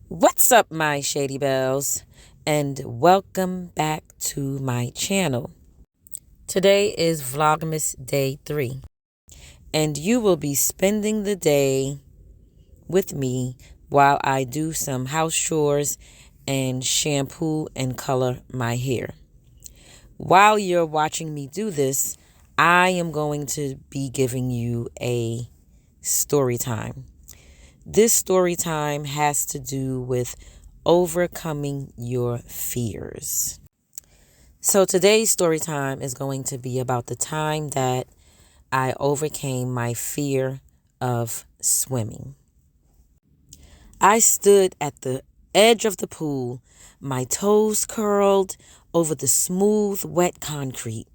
What's up, my shady bells, and welcome back to my channel. Today is Vlogmas Day 3, and you will be spending the day with me while I do some house chores and shampoo and color my hair. While you're watching me do this, I am going to be giving you a story time. This story time has to do with overcoming your fears. So today's story time is going to be about the time that I overcame my fear of swimming. I stood at the edge of the pool, my toes curled over the smooth, wet concrete.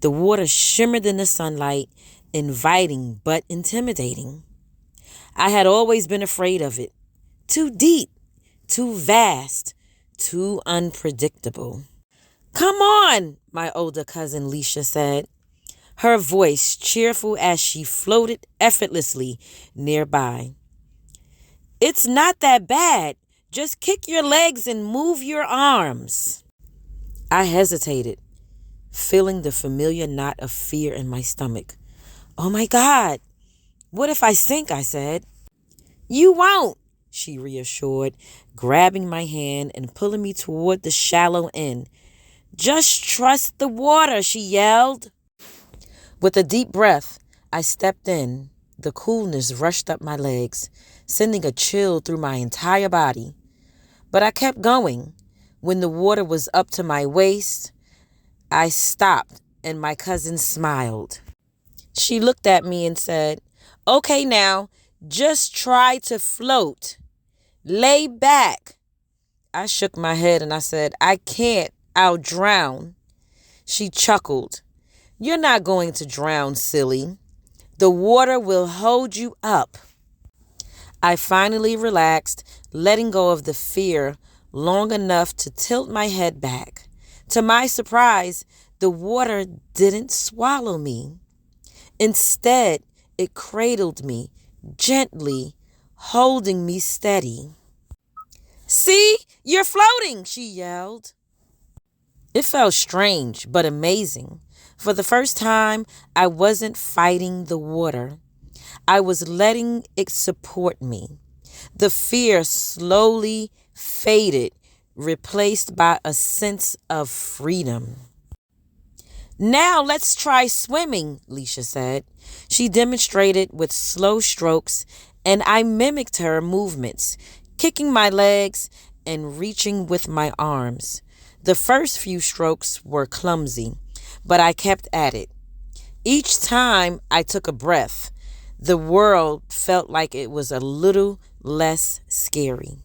The water shimmered in the sunlight, inviting but intimidating. I had always been afraid of it. Too deep, too vast, too unpredictable. "Come on," my older cousin Leisha said, her voice cheerful as she floated effortlessly nearby. "It's not that bad. Just kick your legs and move your arms." I hesitated, feeling the familiar knot of fear in my stomach. "Oh my God, what if I sink?" I said. "You won't," she reassured, grabbing my hand and pulling me toward the shallow end. "Just trust the water," she yelled. With a deep breath, I stepped in. The coolness rushed up my legs, sending a chill through my entire body. But I kept going. When the water was up to my waist, I stopped and my cousin smiled. She looked at me and said, "Okay now, just try to float. Lay back." I shook my head and I said, "I can't. I'll drown." She chuckled. "You're not going to drown, silly. The water will hold you up." I finally relaxed, letting go of the fear long enough to tilt my head back. To my surprise, the water didn't swallow me. Instead, it cradled me gently, holding me steady. "See, you're floating," she yelled. It felt strange but amazing. For the first time, I wasn't fighting the water. I was letting it support me. The fear slowly faded, replaced by a sense of freedom. "Now let's try swimming," Leisha said. She demonstrated with slow strokes, and I mimicked her movements, kicking my legs and reaching with my arms. The first few strokes were clumsy, but I kept at it. Each time I took a breath, the world felt like it was a little less scary.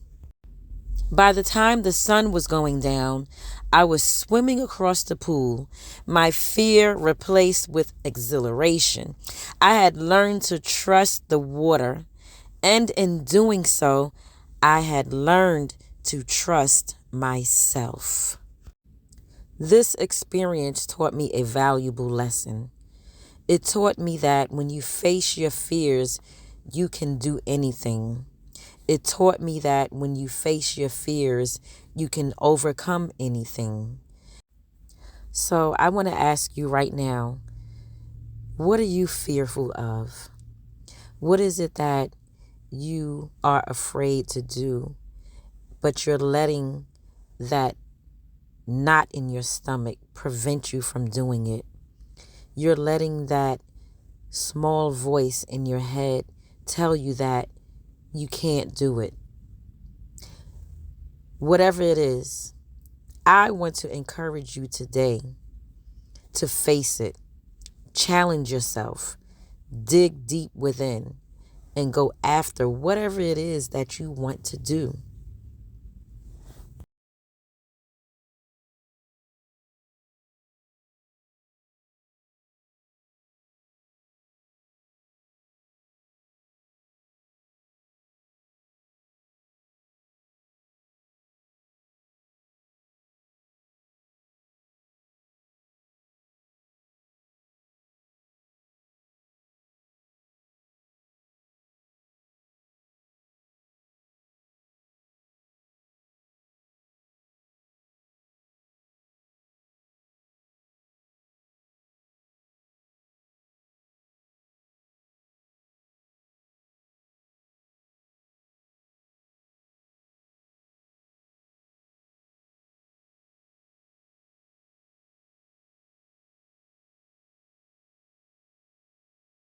By the time the sun was going down, I was swimming across the pool, my fear replaced with exhilaration. I had learned to trust the water, and in doing so, I had learned to trust myself. This experience taught me a valuable lesson. It taught me that when you face your fears, you can do anything. It taught me that when you face your fears, you can overcome anything. So I want to ask you right now, what are you fearful of? What is it that you are afraid to do, but you're letting that knot in your stomach prevent you from doing it? You're letting that small voice in your head tell you that you can't do it. Whatever it is, I want to encourage you today to face it, challenge yourself, dig deep within, and go after whatever it is that you want to do.